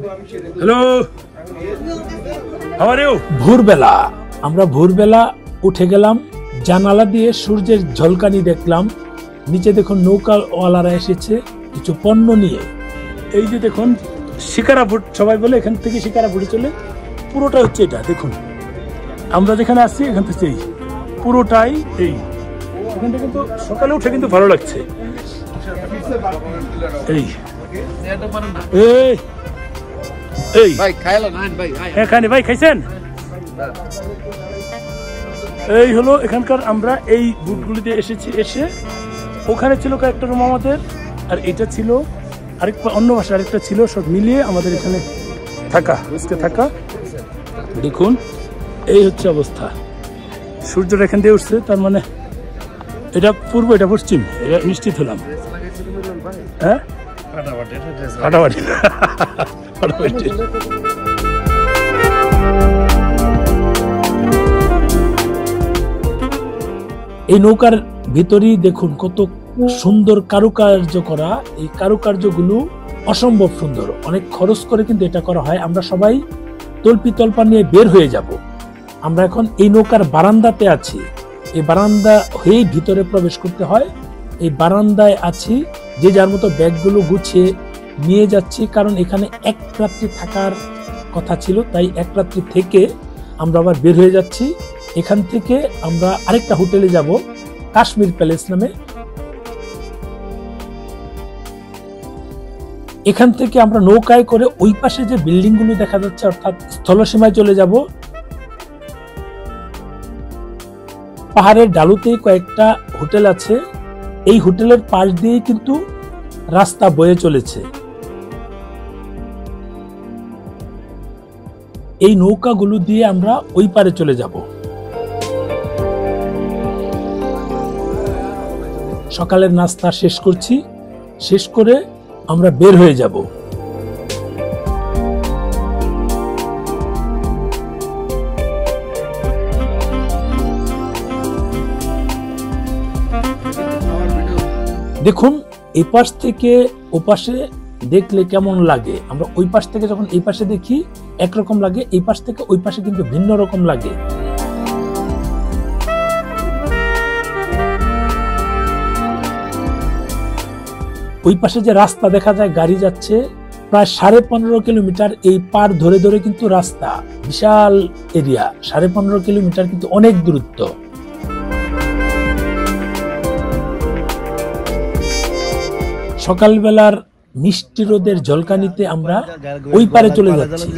Hello, how are you? ভোরবেলা আমরা উঠে গেলাম, জানালা দিয়ে সূর্যের ঝলকানি দেখলাম। নিচে দেখুন নৌকাওয়ালারা এসেছে কিছু পণ্য নিয়ে। এই যে দেখুন শিকারাপুর, সবাই বলে এখান থেকে শিকারাপুরে চলে, পুরোটা হচ্ছে এটা। দেখুন আমরা যেখানে আসছি এখান থেকে এই পুরোটাই এই। এখান থেকে কিন্তু সকালে উঠে কিন্তু ভালো লাগছে। এই এই এই ভাই খাইলো না ভাই, এখানে ভাই খাইছেন? এই হলো এখানকার, আমরা এই বুটগুলিতে এসেছি। এসে ওখানে ছিল কয়েকটা রুম আমাদের, আর এটা ছিল আরেকটা অন্য ভাষা, আরেকটা ছিল, সব মিলিয়ে আমাদের এখানে থাকা। দেখুন এই হচ্ছে অবস্থা। সূর্যটা এখান দিয়ে উঠছে, তার মানে এটা পূর্ব, এটা পশ্চিম, এটা নিশ্চিত হলাম। হ্যাঁ, ফাটাফাটি। এই নৌকার ভিতরেই দেখুন কত সুন্দর কারুকার্য করা। এই কারুকার্যগুলো অসম্ভব সুন্দর, অনেক খরচ করে কিন্তু এটা করা হয়। আমরা সবাই তল্পা নিয়ে বের হয়ে যাব। আমরা এখন এই নৌকার বারান্দাতে আছি। এই বারান্দা হয়েই ভিতরে প্রবেশ করতে হয়। এই বারান্দায় আছি, যে যার মতো ব্যাগগুলো গুছিয়ে নিয়ে যাচ্ছি, কারণ এখানে এক রাত্রি থাকার কথা ছিল। তাই এক রাত্রি থেকে আমরা আবার বের হয়ে যাচ্ছি। এখান থেকে আমরা আরেকটা হোটেলে যাব, কাশ্মীর প্যালেস নামে। এখান থেকে আমরা নৌকায় করে ওই পাশে যে বিল্ডিং গুলো দেখা যাচ্ছে, অর্থাৎ স্থলসীমায় চলে যাব। পাহাড়ের ডালুতেই কয়েকটা হোটেল আছে। এই হোটেলের পাশ দিয়ে কিন্তু রাস্তা বয়ে চলেছে। এই নৌকাগুলো দিয়ে আমরা ওই পারে চলে যাব। সকালের নাস্তা শেষ করছি, শেষ করে আমরা বের হয়ে যাব। দেখুন এই পাশ থেকে ও পাশে দেখলে কেমন লাগে। আমরা ওই পাশ থেকে যখন এই পাশে দেখি একরকম লাগে, এই পাশ থেকে ওই পাশে কিন্তু ভিন্ন রকম লাগে। ওই পাশে যে রাস্তা দেখা যায়, গাড়ি যাচ্ছে প্রায় 15.5 কিলোমিটার। এই পার ধরে ধরে কিন্তু রাস্তা, বিশাল এরিয়া, 15.5 কিলোমিটার কিন্তু অনেক দূরত্ব। সকালবেলার মিষ্টি রোদের ঝলকানিতে আমরা ওই পারে চলে যাচ্ছি।